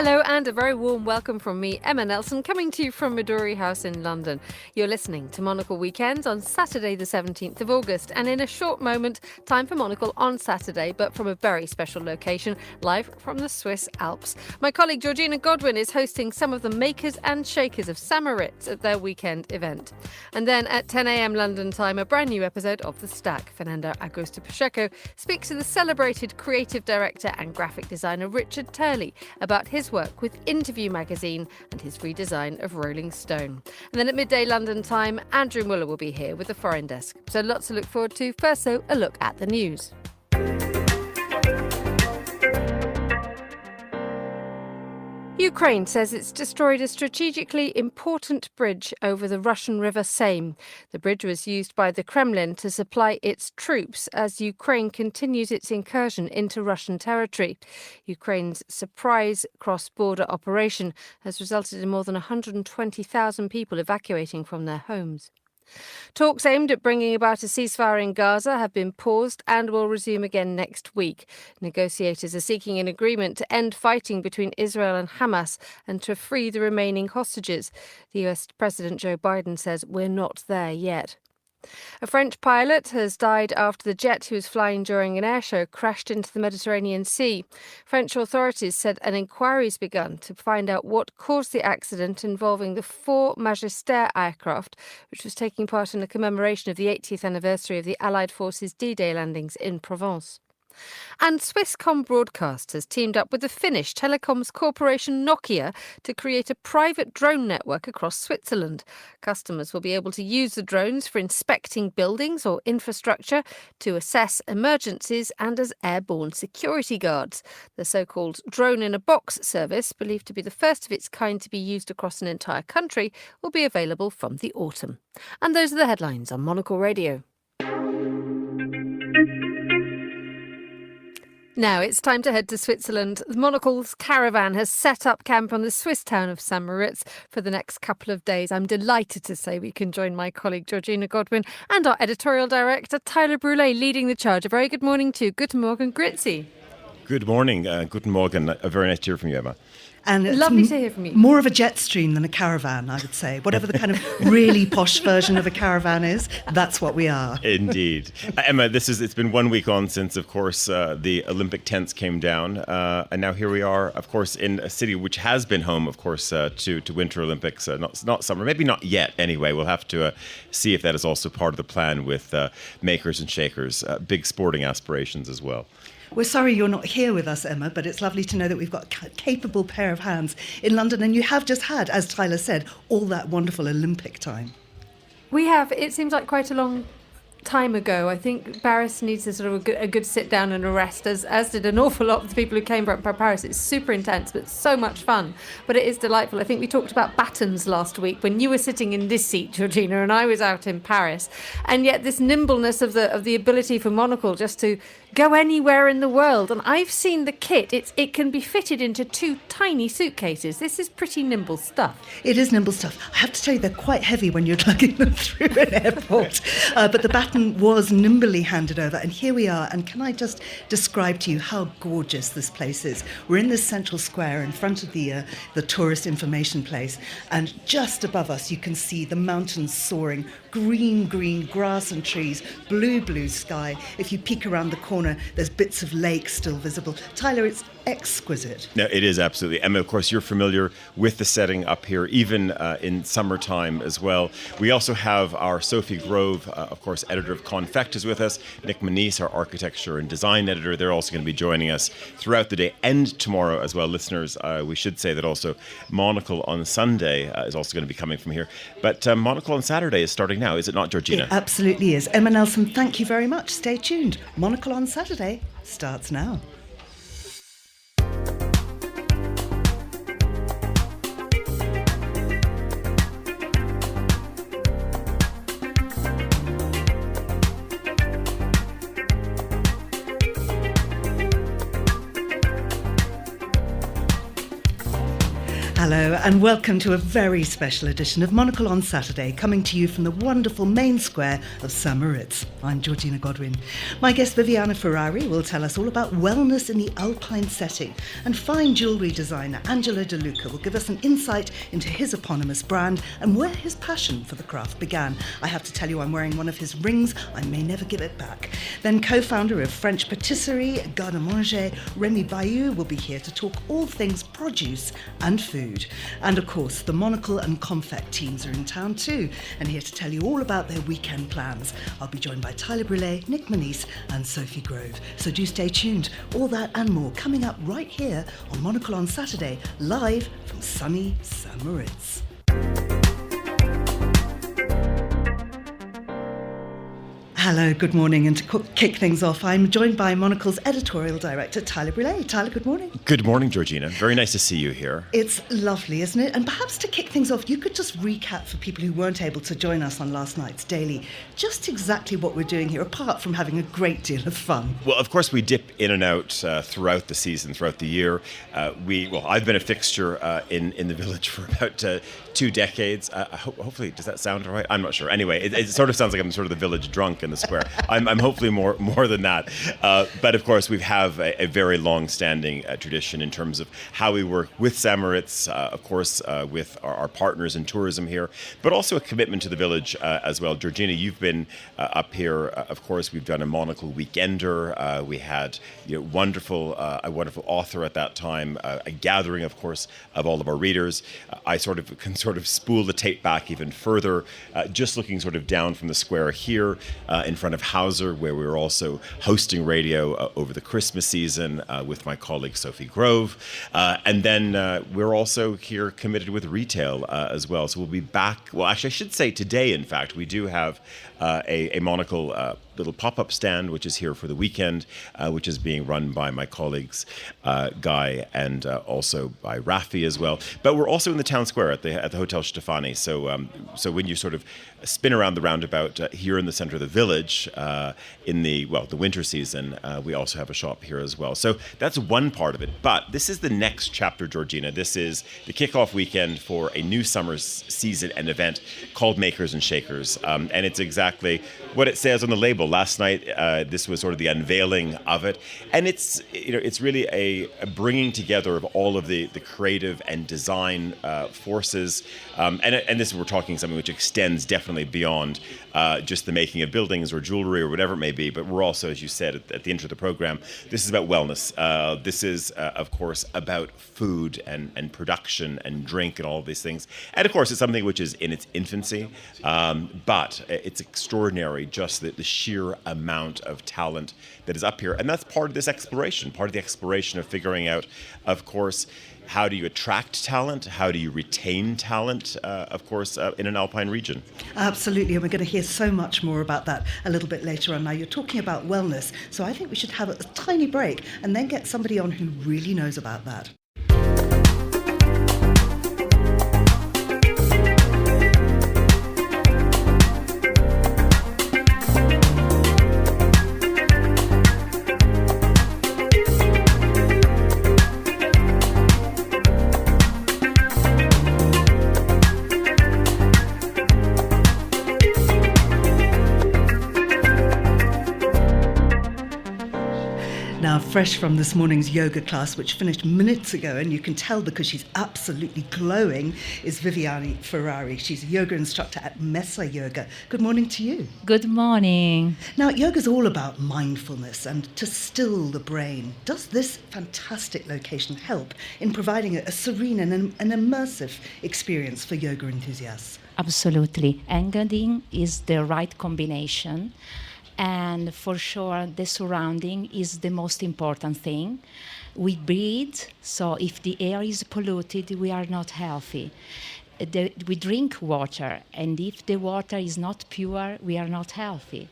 Hello and a very warm welcome from me, Emma Nelson, coming to you from Midori House in London. You're listening to Monocle Weekends on Saturday the 17th of August, and in a short moment, time for Monocle on Saturday, but from a very special location, live from the Swiss Alps. My colleague Georgina Godwin is hosting some of the makers and shakers of St Moritz at their weekend event. And then at 10 a.m. London time, a brand new episode of The Stack. Fernando Augusto Pacheco speaks to the celebrated creative director and graphic designer Richard Turley about his work with Interview magazine and his redesign of Rolling Stone. And then at midday London time, Andrew Muller will be here with the Foreign Desk. So lots to look forward to. First, though, a look at the news. Ukraine says it's destroyed a strategically important bridge over the Russian River Seine. The bridge was used by the Kremlin to supply its troops as Ukraine continues its incursion into Russian territory. Ukraine's surprise cross-border operation has resulted in more than 120,000 people evacuating from their homes. Talks aimed at bringing about a ceasefire in Gaza have been paused and will resume again next week. Negotiators are seeking an agreement to end fighting between Israel and Hamas and to free the remaining hostages. The US President Joe Biden says we're not there yet. A French pilot has died after the jet he was flying during an airshow crashed into the Mediterranean Sea. French authorities said an inquiry's begun to find out what caused the accident involving the 4 Magister aircraft, which was taking part in a commemoration of the 80th anniversary of the Allied forces D-Day landings in Provence. And Swisscom Broadcast has teamed up with the Finnish telecoms corporation Nokia to create a private drone network across Switzerland. Customers will be able to use the drones for inspecting buildings or infrastructure, to assess emergencies and as airborne security guards. The so-called drone-in-a-box service, believed to be the first of its kind to be used across an entire country, will be available from the autumn. And those are the headlines on Monocle Radio. Now it's time to head to Switzerland. The Monocle's caravan has set up camp on the Swiss town of St Moritz for the next couple of days. I'm delighted to say we can join my colleague Georgina Godwin and our editorial director Tyler Brûlé leading the charge. A very good morning to you. Guten Morgen, Grüezi. Good morning, guten Morgen. Very nice to hear from you, Emma. And it's lovely to hear from you. More of a jet stream than a caravan, I would say. Whatever the kind of really posh version of a caravan is, that's what we are. Indeed. Emma, it's been 1 week on since, of course, the Olympic tents came down. And now here we are, of course, in a city which has been home, of course, to Winter Olympics. Not summer, maybe not yet anyway. We'll have to see if that is also part of the plan with makers and shakers, big sporting aspirations as well. We're sorry you're not here with us, Emma, but it's lovely to know that we've got a capable pair of hands in London, and you have just had, as Tyler said, all that wonderful Olympic time. We have. It seems like quite a long time ago. I think Paris needs a sort of a good sit down and a rest, as did an awful lot of the people who came from Paris. It's super intense, but so much fun. But it is delightful. I think we talked about batons last week when you were sitting in this seat, Georgina, and I was out in Paris. And yet this nimbleness of the ability for Monocle just to go anywhere in the world. And I've seen the kit. It can be fitted into 2 tiny suitcases. This is pretty nimble stuff. It is nimble stuff. I have to tell you, they're quite heavy when you're lugging them through an airport. But the baton was nimbly handed over. And here we are. And can I just describe to you how gorgeous this place is? We're in this central square in front of the tourist information place. And just above us, you can see the mountains soaring, green grass and trees, blue sky. If you peek around the corner, there's bits of lake still visible. Tyler, it's exquisite. No, it is absolutely. Emma, of course, you're familiar with the setting up here, even in summertime as well. We also have our Sophie Grove, of course, editor of Confect is with us. Nick Monisse, our architecture and design editor. They're also going to be joining us throughout the day and tomorrow as well. Listeners, we should say that also Monocle on Sunday is also going to be coming from here. But Monocle on Saturday is starting now, is it not, Georgina? It absolutely is. Emma Nelson, thank you very much. Stay tuned. Monocle on Saturday starts now. Hello and welcome to a very special edition of Monocle on Saturday, coming to you from the wonderful main square of St Moritz. I'm Georgina Godwin. My guest Viviana Ferrari will tell us all about wellness in the alpine setting, and fine jewellery designer Angelo de Luca will give us an insight into his eponymous brand and where his passion for the craft began. I have to tell you I'm wearing one of his rings, I may never give it back. Then co-founder of French patisserie Garde-Manger, Rémy Bailloux will be here to talk all things produce and food. And of course, the Monocle and Confect teams are in town too, and here to tell you all about their weekend plans. I'll be joined by Brûlé, Monisse and Sophie Grove. So do stay tuned. All that and more coming up right here on Monocle on Saturday, live from sunny St Moritz. Hello, good morning. And to kick things off, I'm joined by Monocle's editorial director, Brûlé. Tyler, good morning. Good morning, Georgina. Very nice to see you here. It's lovely, isn't it? And perhaps to kick things off, you could just recap for people who weren't able to join us on last night's Daily, just exactly what we're doing here, apart from having a great deal of fun. Well, of course, we dip in and out throughout the season, throughout the year. I've been a fixture in the village for about 2 decades. Hopefully, does that sound all right? I'm not sure. Anyway, it sort of sounds like I'm sort of the village drunk in the square. I'm hopefully more than that. But of course, we have a very long-standing tradition in terms of how we work with St Moritz, of course, with our partners in tourism here, but also a commitment to the village as well. Georgina, you've been up here. Of course, we've done a Monocle Weekender. We had a wonderful author at that time, a gathering, of course, of all of our readers. I can spool the tape back even further, just looking sort of down from the square here in front of Hauser, where we were also hosting radio over the Christmas season with my colleague Sophie Grove. And then we're also here committed with retail as well. So we'll be back. Well, actually, I should say today, in fact, we do have a Monocle little pop-up stand, which is here for the weekend, which is being run by my colleagues Guy and also by Rafi as well. But we're also in the town square at the Hotel Stefani. So when you sort of spin around the roundabout here in the center of the village in the winter season, we also have a shop here as well. So that's one part of it. But this is the next chapter, Georgina. This is the kickoff weekend for a new summer season and event called Makers and Shakers, and it's exactly what it says on the label. Last night, this was sort of the unveiling of it, and it's really a bringing together of all of the creative and design forces, and this we're talking something which extends definitely beyond just the making of buildings or jewelry or whatever it may be. But we're also, as you said at the intro of the program, this is about wellness. This is, of course, about food and production and drink and all of these things. And of course, it's something which is in its infancy, but it's extraordinary, just the sheer amount of talent that is up here. And that's part of this exploration, part of the exploration of figuring out, of course, how do you attract talent? How do you retain talent, of course, in an alpine region? Absolutely, and we're going to hear so much more about that a little bit later on. Now, you're talking about wellness, so I think we should have a tiny break and then get somebody on who really knows about that. Fresh from this morning's yoga class, which finished minutes ago, and you can tell because she's absolutely glowing, is Viviana Ferrari. She's a yoga instructor at Messa Yoga. Good morning to you. Good morning. Now, yoga's all about mindfulness and to still the brain. Does this fantastic location help in providing a serene and an immersive experience for yoga enthusiasts? Absolutely. Anchoring is the right combination. And for sure, the surrounding is the most important thing. We breathe, so if the air is polluted, we are not healthy. We drink water, and if the water is not pure, we are not healthy.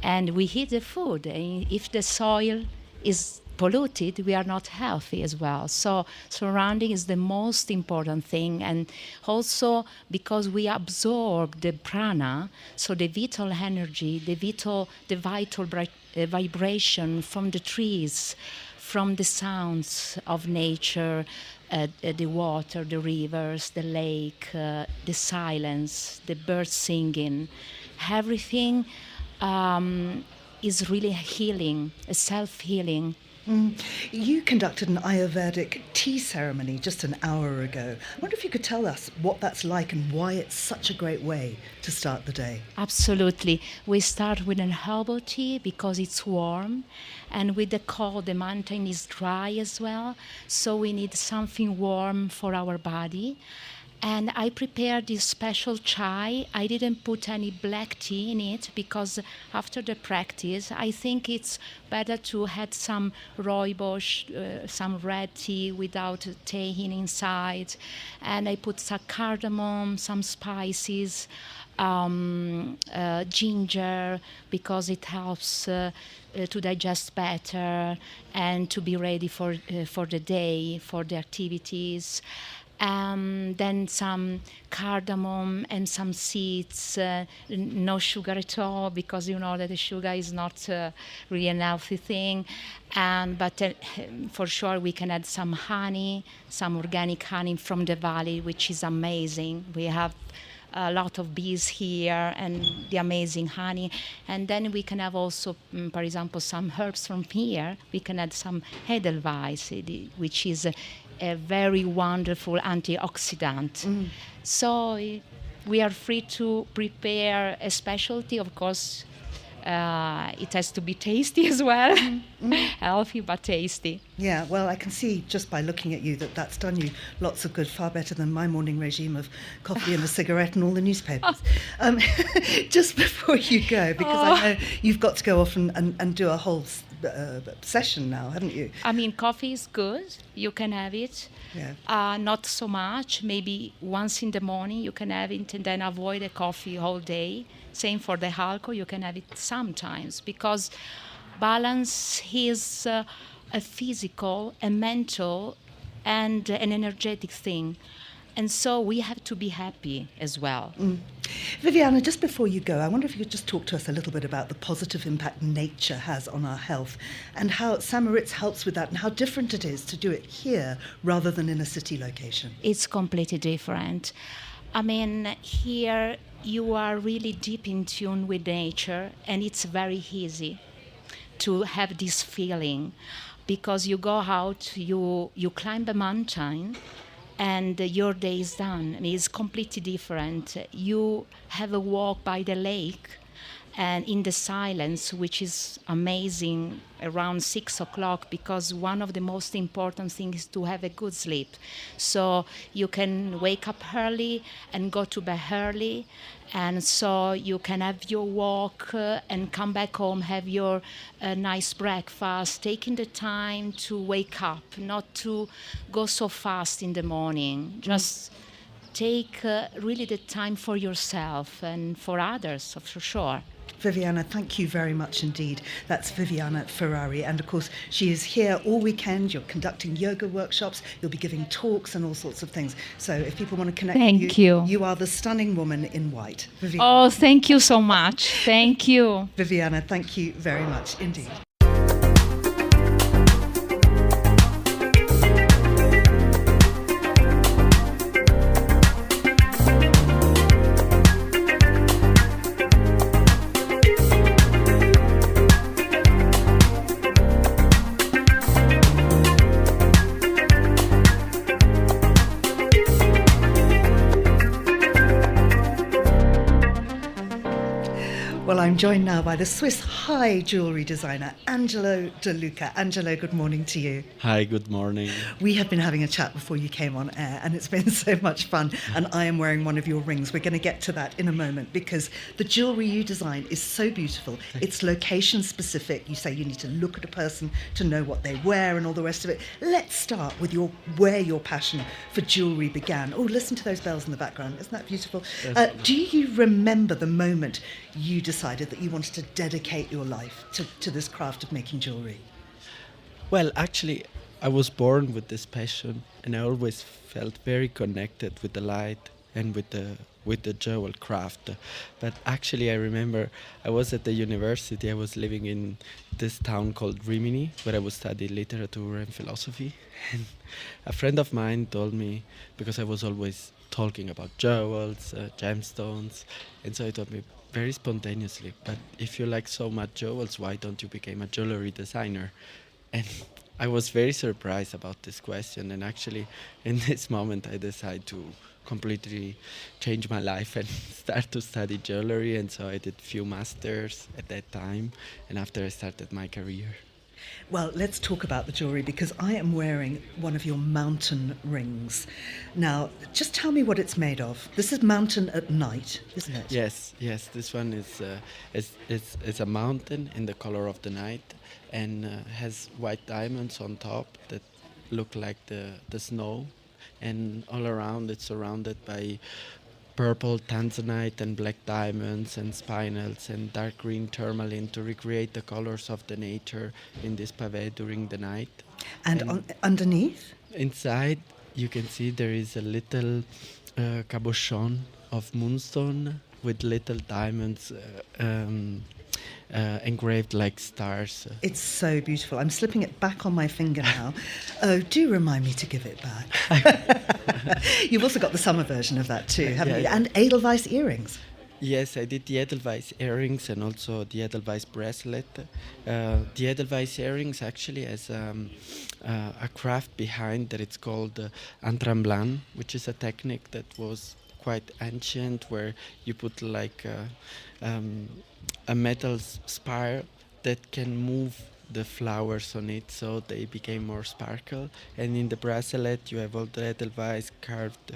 And we eat the food, and if the soil is polluted, we are not healthy as well. So surrounding is the most important thing, and also because we absorb the prana, so the vital energy, the vital vibration from the trees, from the sounds of nature, the water, the rivers, the lake, the silence, the birds singing. Everything is really healing, a self-healing. You conducted an Ayurvedic tea ceremony just an hour ago. I wonder if you could tell us what that's like and why it's such a great way to start the day. Absolutely. We start with an herbal tea because it's warm, and with the cold, the mountain is dry as well, so we need something warm for our body. And I prepared this special chai. I didn't put any black tea in it because after the practice, I think it's better to add some rooibos, some red tea without tahin inside. And I put some cardamom, some spices, ginger, because it helps to digest better and to be ready for the day, for the activities. Then some cardamom and some seeds, no sugar at all, because you know that the sugar is not really an healthy thing. But for sure we can add some honey, some organic honey from the valley, which is amazing. We have a lot of bees here and the amazing honey. And then we can have also, for example, some herbs from here. We can add some Edelweiss, which is a very wonderful antioxidant. So we are free to prepare a specialty. Of course, it has to be tasty as well. Healthy but tasty. Yeah, well, I can see just by looking at you that that's done you lots of good, far better than my morning regime of coffee and a cigarette and all the newspapers. Just before you go, because I know you've got to go off and do a whole session now, haven't you? I mean, coffee is good. You can have it. Yeah. Not so much. Maybe once in the morning you can have it and then avoid the coffee all day. Same for the alcohol. You can have it sometimes because balance is a physical, a mental, and an energetic thing. And so we have to be happy as well. Viviana, just before you go, I wonder if you could just talk to us a little bit about the positive impact nature has on our health and how St Moritz helps with that and how different it is to do it here rather than in a city location. It's completely different. I mean, here you are really deep in tune with nature, and it's very easy to have this feeling because you go out, you climb a mountain, and your day is done. I mean, it's completely different. You have a walk by the lake and in the silence, which is amazing, around 6 o'clock, because one of the most important things is to have a good sleep. So you can wake up early and go to bed early, and so you can have your walk and come back home, have your nice breakfast, taking the time to wake up, not to go so fast in the morning. Just take really the time for yourself and for others, for sure. Viviana, thank you very much indeed. That's Viviana Ferrari. And of course, she is here all weekend. You're conducting yoga workshops. You'll be giving talks and all sorts of things. So if people want to connect with you, you are the stunning woman in white. Viviana. Oh, thank you so much. Thank you. Viviana, thank you very much indeed. Well, I'm joined now by the Swiss high jewellery designer, Angelo de Luca. Angelo, good morning to you. Hi, good morning. We have been having a chat before you came on air, and it's been so much fun. And I am wearing one of your rings. We're going to get to that in a moment, because the jewellery you design is so beautiful. It's location specific. You say you need to look at a person to know what they wear and all the rest of it. Let's start with where your passion for jewellery began. Oh, listen to those bells in the background. Isn't that beautiful? Do you remember the moment you decided that you wanted to dedicate your life to this craft of making jewellery? Well, actually, I was born with this passion, and I always felt very connected with the light and with the with the jewel craft. But actually, I remember I was at the university. I was living in this town called Rémy, where I was studying literature and philosophy. And a friend of mine told me, because I was always talking about jewels, gemstones, and so he told me very spontaneously, but if you like so much jewels, why don't you become a jewelry designer? And I was very surprised about this question, and actually in this moment I decided to completely change my life and start to study jewelry, and so I did few masters at that time, and after I started my career. Well, let's talk about the jewellery, because I am wearing one of your mountain rings. Now, just tell me what it's made of. This is mountain at night, isn't it? Yes, this one is a mountain in the color of the night, and has white diamonds on top that look like the snow, and all around it's surrounded by purple tanzanite and black diamonds and spinels and dark green tourmaline to recreate the colors of the nature in this pavé during the night. And underneath? Inside you can see there is a little cabochon of moonstone with little diamonds engraved like stars. It's so beautiful. I'm slipping it back on my finger now. Oh, do remind me to give it back. You've also got the summer version of that too, haven't you? And Edelweiss earrings. Yes, I did the Edelweiss earrings and also the Edelweiss bracelet. The Edelweiss earrings actually has a craft behind that. It's called entremblant, which is a technique that was quite ancient, where you put like a metal spire that can move the flowers on it, so they became more sparkle. And in the bracelet you have all the Edelweiss carved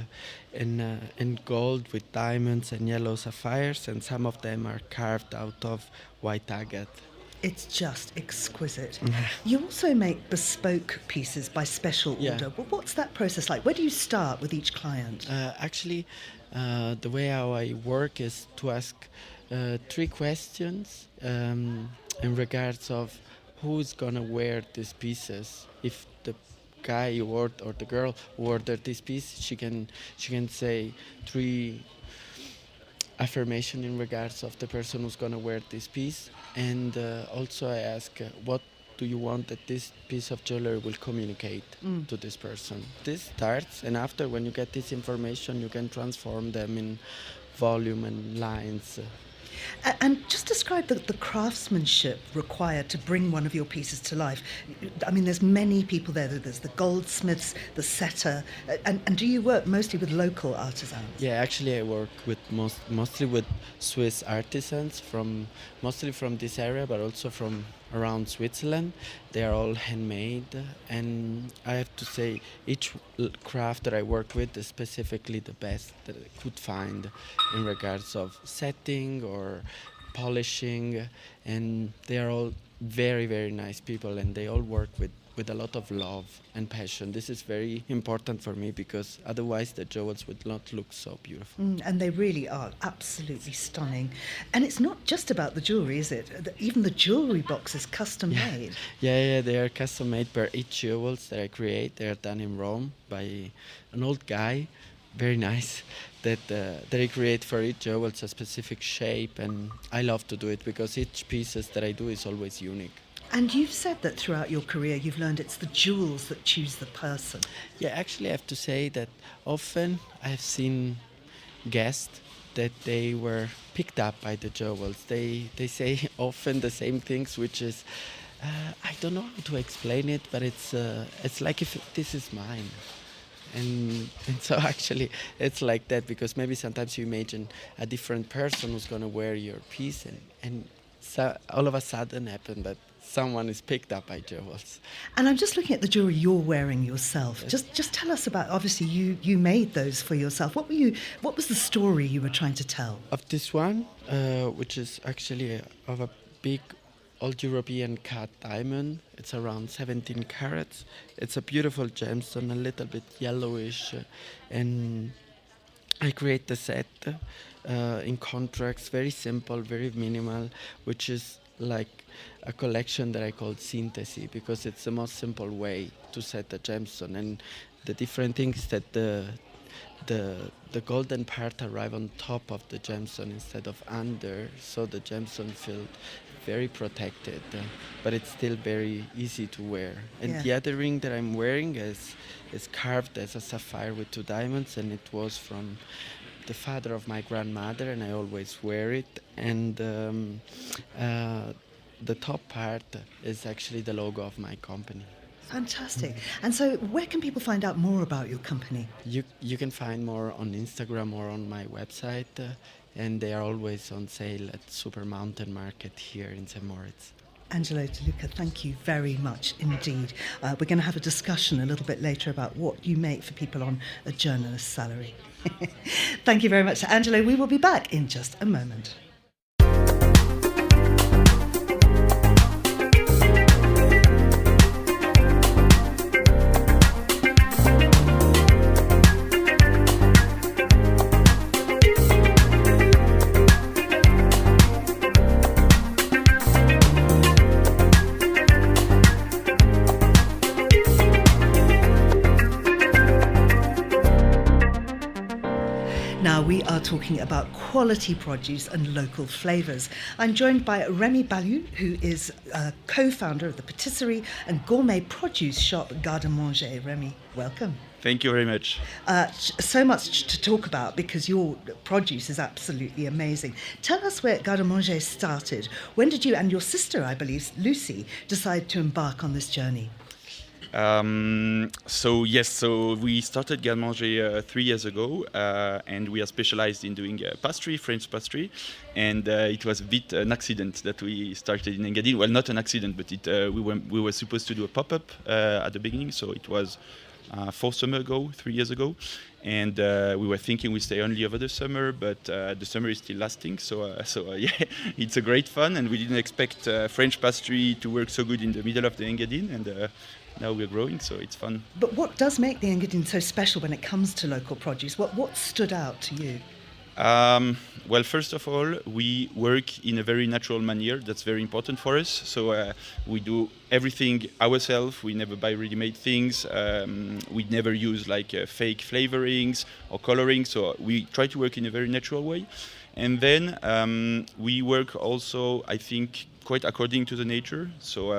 in gold with diamonds and yellow sapphires, and some of them are carved out of white agate. It's just exquisite. You also make bespoke pieces by special order. Well, what's that process like? Where do you start with each client? Actually, the way how I work is to ask 3 questions in regards of who's gonna wear these pieces. If the guy or the girl who ordered this piece, she can say 3 affirmation in regards of the person who's gonna wear this piece. And also I ask what do you want that this piece of jewelry will communicate to this person. This starts, and after, when you get this information, you can transform them in volume and lines. And just describe the craftsmanship required to bring one of your pieces to life. I mean, there's many people there. There's the goldsmiths, the setter. And do you work mostly with local artisans? Yeah, actually I work with mostly with Swiss artisans, mostly from this area, but also from around Switzerland. They are all handmade, and I have to say each craft that I work with is specifically the best that I could find in regards of setting or polishing, and they are all very, very nice people, and they all work with a lot of love and passion. This is very important for me, because otherwise the jewels would not look so beautiful. And they really are absolutely stunning. And it's not just about the jewellery, is it? Even the jewellery box is custom made. Yeah, they are custom made per each jewels that I create. They are done in Rome by an old guy, very nice, that he create for each jewels a specific shape, and I love to do it because each pieces that I do is always unique. And you've said that throughout your career you've learned it's the jewels that choose the person. Yeah, actually I have to say that often I've seen guests that they were picked up by the jewels. They say often the same things, which is, I don't know how to explain it, but it's like if this is mine. And so actually it's like that, because maybe sometimes you imagine a different person who's going to wear your piece, and so all of a sudden happen that someone is picked up by jewels. And I'm just looking at the jewellery you're wearing yourself. Yes. Just tell us about, obviously you made those for yourself. What was the story you were trying to tell? Of this one, which is actually of a big old European cut diamond. It's around 17 carats. It's a beautiful gemstone, a little bit yellowish, and I create the set in contracts, very simple, very minimal, which is like a collection that I call synthesis, because it's the most simple way to set a gemstone. And the different things that the the golden part arrive on top of the gemstone instead of under, so the gemstone feels very protected, but it's still very easy to wear. And the other ring that I'm wearing is carved as a sapphire with 2 diamonds, and it was from the father of my grandmother, and I always wear it. And the top part is actually the logo of my company. Fantastic. And so where can people find out more about your company? You can find more on Instagram or on my website, and they are always on sale at Super Mountain Market here in St Moritz. Angelo de Luca, thank you very much indeed. We're going to have a discussion a little bit later about what you make for people on a journalist's salary. Thank you very much, Angelo. We will be back in just a moment. Now we are talking about quality produce and local flavours. I'm joined by Rémy Bailloux, who is co-founder of the patisserie and gourmet produce shop Garde-Manger. Rémy, welcome. Thank you very much. So much to talk about because your produce is absolutely amazing. Tell us where Garde-Manger started. When did you and your sister, I believe, Lucy, decide to embark on this journey? So we started Garde-Manger 3 years ago, and we are specialized in doing pastry, French pastry, and it was a bit an accident that we started in Engadine. Well, not an accident, but we were supposed to do a pop-up at the beginning, so it was 3 years ago, and we were thinking we stay only over the summer, but the summer is still lasting, so yeah, it's a great fun, and we didn't expect French pastry to work so good in the middle of the Engadine, and now we're growing, so it's fun. But what does make the Engadine so special when it comes to local produce? What stood out to you? Well, first of all, we work in a very natural manner. That's very important for us. So we do everything ourselves. We never buy ready-made things. We never use fake flavorings or coloring. So we try to work in a very natural way. And then we work also, I think, quite according to the nature. So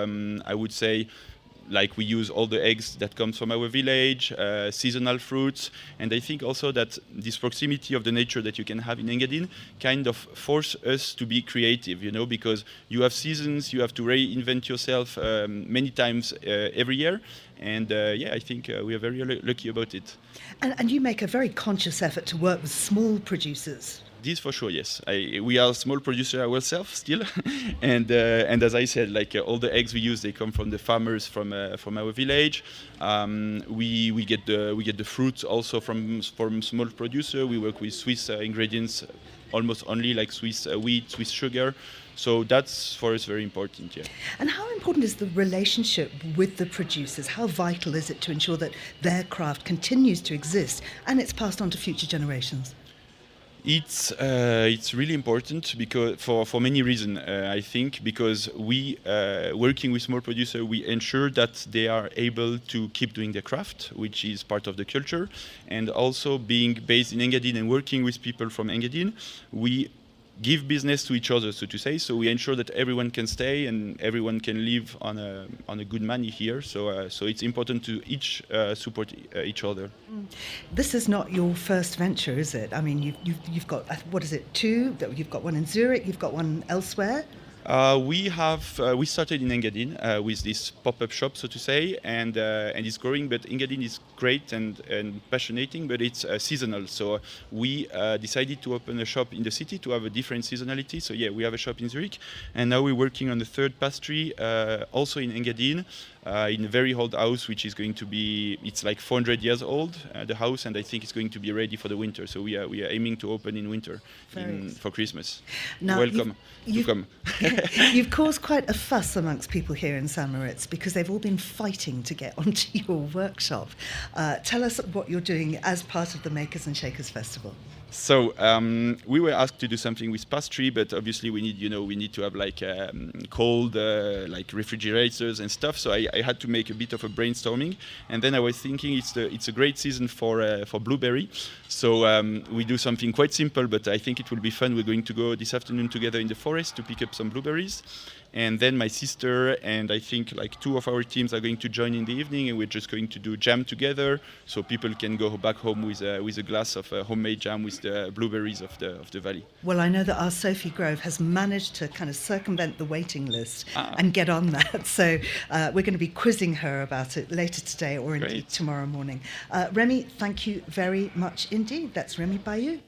I would say, we use all the eggs that comes from our village, seasonal fruits, and I think also that this proximity of the nature that you can have in Engadine kind of force us to be creative, because you have seasons, you have to reinvent yourself many times every year, and I think we are very lucky about it. And you make a very conscious effort to work with small producers. This for sure, yes. We are a small producer ourselves still, and as I said, all the eggs we use, they come from the farmers from our village. We get the fruit also from small producer. We work with Swiss ingredients, almost only like Swiss wheat, Swiss sugar. So that's for us very important, yeah. And how important is the relationship with the producers? How vital is it to ensure that their craft continues to exist and it's passed on to future generations? It's really important because for many reasons, I think, because we working with small producers, we ensure that they are able to keep doing their craft, which is part of the culture, and also being based in Engadine and working with people from Engadine, we give business to each other, so to say. So we ensure that everyone can stay and everyone can live on a good money here. So it's important to each support each other. This is not your first venture, is it? I mean, you've got, what is it, 2? You've got one in Zurich. You've got one elsewhere. We started in Engadine with this pop-up shop, so to say, and it's growing. But Engadine is great and passionating, but it's seasonal. So we decided to open a shop in the city to have a different seasonality. So yeah, we have a shop in Zurich, and now we're working on the third pastry, also in Engadine, in a very old house, which is going to be, it's like 400 years old, the house, and I think it's going to be ready for the winter. So we are aiming to open in winter for Christmas. Now, welcome. Welcome. You've caused quite a fuss amongst people here in St Moritz because they've all been fighting to get onto your workshop. Tell us what you're doing as part of the Makers and Shakers Festival. So we were asked to do something with pastry, but obviously we need to have like cold like refrigerators and stuff. So I had to make a bit of a brainstorming, and then I was thinking it's a great season for blueberry. So we do something quite simple, but I think it will be fun. We're going to go this afternoon together in the forest to pick up some blueberries. And then my sister and I think like 2 of our teams are going to join in the evening, and we're just going to do jam together, so people can go back home with a glass of homemade jam with the blueberries of the valley. Well, I know that our Sophie Grove has managed to kind of circumvent the waiting list and get on that. So we're going to be quizzing her about it later today or indeed tomorrow morning. Rémy, thank you very much indeed. That's Rémy Bailloux.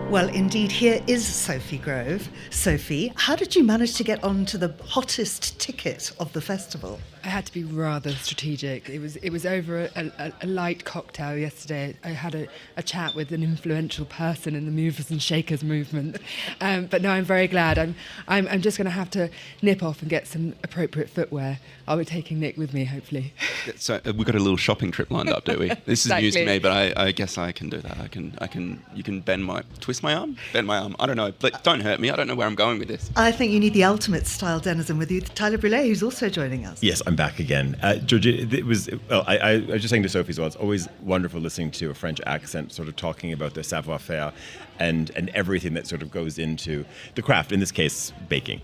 Well, indeed, here is Sophie Grove. Sophie, how did you manage to get on to the hottest ticket of the festival? I had to be rather strategic. It was over a light cocktail yesterday. I had a chat with an influential person in the movers and shakers movement. But no, I'm very glad. I'm just going to have to nip off and get some appropriate footwear. I'll be taking Nick with me, hopefully. So we've got a little shopping trip lined up, do we? This is news to Exactly. me, but I guess I can do that. You can twist my arm, bend my arm. I don't know, but don't hurt me. I don't know where I'm going with this. I think you need the ultimate style denizen with you, Tyler Brûlé, who's also joining us. Yes, I'm back again. Georgie, I was just saying to Sophie as well, it's always wonderful listening to a French accent sort of talking about the savoir-faire and everything that sort of goes into the craft, in this case, baking.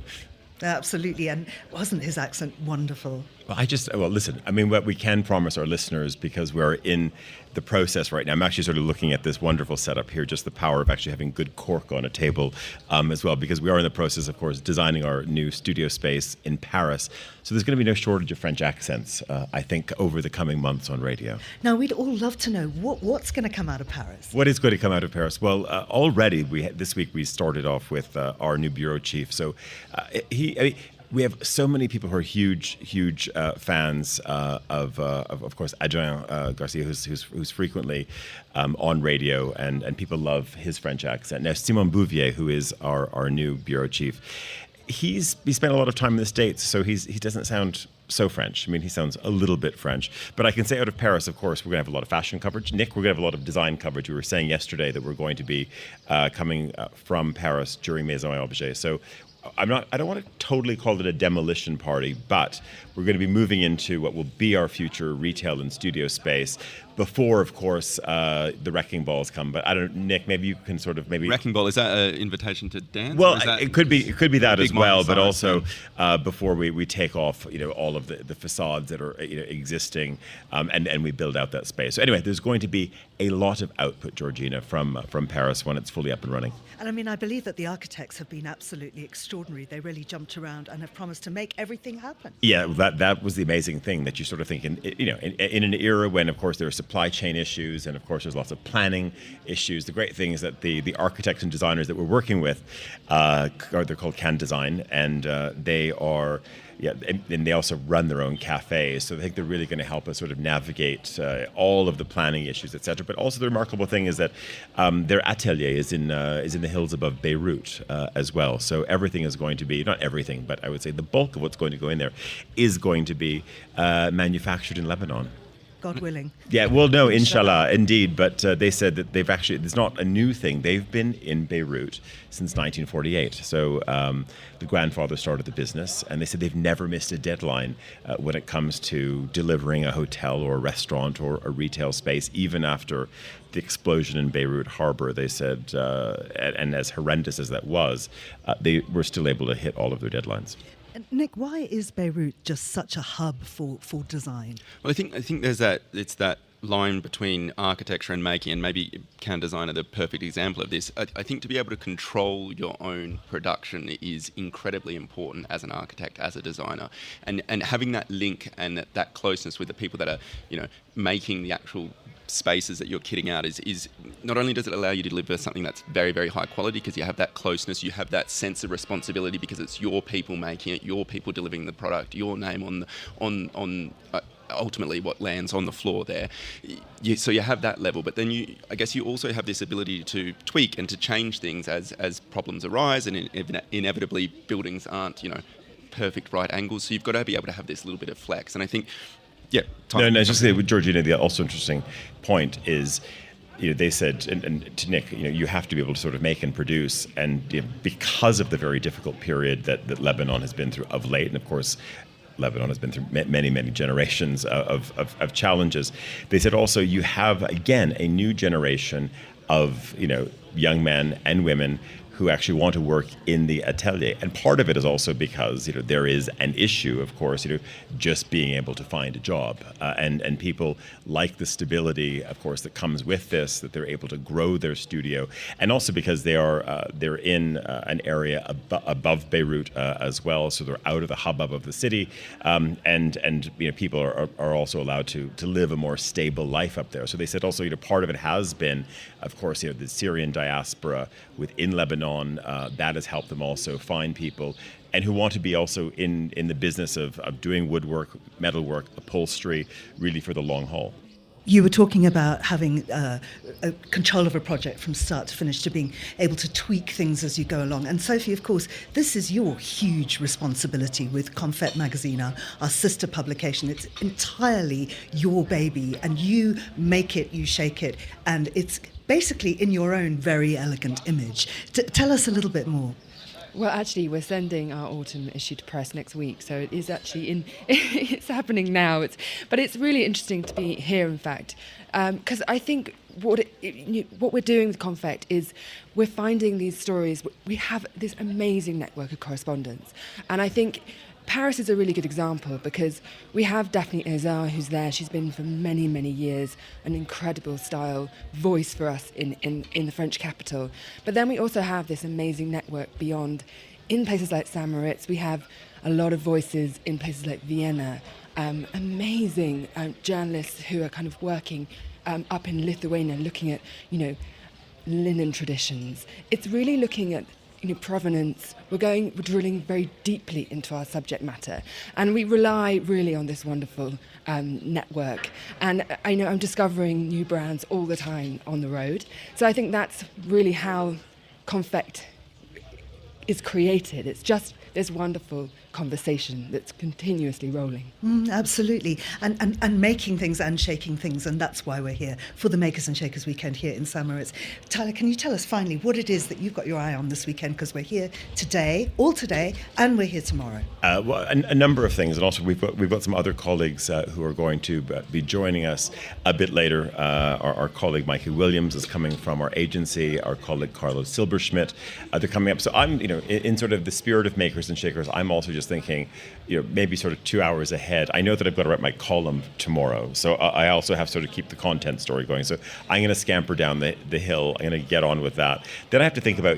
Absolutely, and wasn't his accent wonderful? Well, listen, I mean, what we can promise our listeners, because we're in the process right now, I'm actually sort of looking at this wonderful setup here, just the power of actually having good cork on a table as well, because we are in the process, of course, designing our new studio space in Paris. So there's going to be no shortage of French accents, I think, over the coming months on radio. Now, we'd all love to know what's going to come out of Paris. What is going to come out of Paris? Well, already this week we started off with our new bureau chief. So we have so many people who are huge fans of course, Adrien Garcia, who's frequently on radio, and people love his French accent. Now, Simon Bouvier, who is our new bureau chief, he spent a lot of time in the States, so he doesn't sound so French. I mean, he sounds a little bit French. But I can say out of Paris, of course, we're going to have a lot of fashion coverage. Nick, we're going to have a lot of design coverage. We were saying yesterday that we're going to be coming from Paris during Maison et Objet. So I don't want to totally call it a demolition party, but we're going to be moving into what will be our future retail and studio space before, of course, the wrecking balls come. But I don't, Nick, maybe you can sort of Wrecking ball, is that an invitation to dance? Well, it could be that as well, but also thing? Before we take off, all of the facades that are existing, and we build out that space. So anyway, there's going to be a lot of output, Georgina, from Paris when it's fully up and running. And I mean, I believe that the architects have been absolutely extraordinary. They really jumped around and have promised to make everything happen. Yeah, that was the amazing thing, that you sort of think, in an era when, of course, there are supply chain issues and, of course, there's lots of planning issues. The great thing is that the architects and designers that we're working with, they're called Can Design, and they are... Yeah, and they also run their own cafes, so I think they're really going to help us sort of navigate all of the planning issues, etc. But also the remarkable thing is that their atelier is in the hills above Beirut as well. So everything is going to be, not everything, but I would say the bulk of what's going to go in there is going to be manufactured in Lebanon. God willing. Yeah, well, no, inshallah, indeed. But they said that it's not a new thing. They've been in Beirut since 1948. So the grandfather started the business, and they said they've never missed a deadline when it comes to delivering a hotel or a restaurant or a retail space, even after the explosion in Beirut harbor. They said, and as horrendous as that was, they were still able to hit all of their deadlines. Nick, why is Beirut just such a hub for design? Well, I think there's it's that line between architecture and making, and maybe Can Design are the perfect example of this. I think to be able to control your own production is incredibly important as an architect, as a designer, and having that link and that closeness with the people that are making the actual spaces that you're kitting out is not only does it allow you to deliver something that's very, very high quality, because you have that closeness, you have that sense of responsibility because it's your people making it, your people delivering the product, your name on ultimately what lands on the floor there. So you have that level, but then I guess you also have this ability to tweak and to change things as problems arise, and inevitably buildings aren't, perfect right angles. So you've got to be able to have this little bit of flex. And I think, just say with Georgina, the also interesting point is, they said, and to Nick, you have to be able to sort of make and produce, and because of the very difficult period that Lebanon has been through of late, and of course, Lebanon has been through many, many generations of challenges. They said also you have, again, a new generation of, young men and women who actually want to work in the atelier. And part of it is also because, there is an issue, of course, just being able to find a job. And people like the stability, of course, that comes with this, that they're able to grow their studio. And also because they're in an area above Beirut as well, so they're out of the hubbub of the city. And people are also allowed to live a more stable life up there. So they said also, part of it has been, of course, the Syrian diaspora within Lebanon. That has helped them also find people and who want to be also in the business of doing woodwork, metalwork, upholstery, really for the long haul. You were talking about having control of a project from start to finish, to being able to tweak things as you go along. And Sophie, of course, this is your huge responsibility with Confet Magazine, our sister publication. It's entirely your baby, and you make it, you shake it, and it's basically in your own very elegant image. Tell us a little bit more. Well, actually, we're sending our autumn issue to press next week, so it is actually it's happening now. But it's really interesting to be here, in fact, because I think what we're doing with Confect is we're finding these stories. We have this amazing network of correspondents, and I think Paris is a really good example because we have Daphne Ezar, who's there. She's been for many, many years an incredible style voice for us in the French capital. But then we also have this amazing network beyond. In places like St Moritz, we have a lot of voices in places like Vienna, amazing journalists who are kind of working up in Lithuania, looking at, linen traditions. It's really looking at provenance. We're drilling very deeply into our subject matter, and we rely really on this wonderful network. And I know I'm discovering new brands all the time on the road. So I think that's really how Confect is created. It's just this wonderful conversation that's continuously rolling. Absolutely. And making things and shaking things, and that's why we're here for the Makers and Shakers weekend here in St Moritz. Tyler, can you tell us finally what it is that you've got your eye on this weekend, because we're here today, and we're here tomorrow? Well, a number of things, and also we've got some other colleagues who are going to be joining us a bit later. Our colleague Mikey Williams is coming from our agency, our colleague Carlos Silberschmidt, they're coming up. So I'm, in sort of the spirit of Makers and Shakers, I'm also just thinking, maybe sort of 2 hours ahead. I know that I've got to write my column tomorrow, so I also have to sort of keep the content story going. So I'm going to scamper down the hill. I'm going to get on with that. Then I have to think about,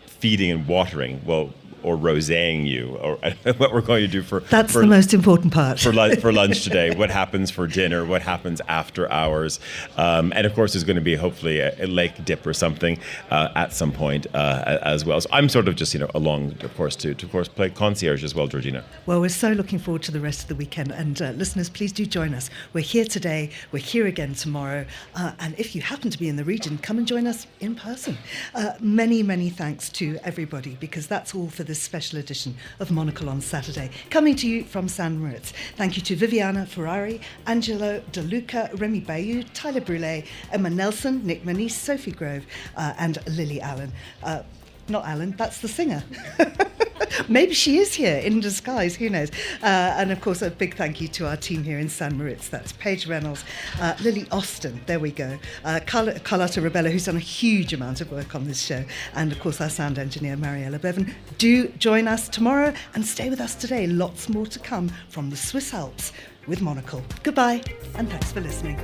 feeding and watering. Well, or roséing you, or what we're going to do That's the most important part. for lunch today, what happens for dinner, what happens after hours. And of course, there's going to be hopefully a lake dip or something at some point as well. So I'm sort of just, along, of course, to play concierge as well, Georgina. Well, we're so looking forward to the rest of the weekend. And listeners, please do join us. We're here today. We're here again tomorrow. And if you happen to be in the region, come and join us in person. Many, many thanks to everybody, because that's all for this special edition of Monocle on Saturday, coming to you from St Moritz. Thank you to Viviana, Ferrari, Angelo de Luca, Rémy Bailloux, Tyler Brûlé, Emma Nelson, Nick Monisse, Sophie Grove, and Lily Allen. Not Allen, that's the singer. Maybe she is here in disguise, who knows? And of course, a big thank you to our team here in St Moritz. That's Paige Reynolds, Lily Austin, there we go, Carlotta Rebella, who's done a huge amount of work on this show, and of course our sound engineer, Mariella Bevan. Do join us tomorrow and stay with us today. Lots more to come from the Swiss Alps with Monocle. Goodbye, and thanks for listening.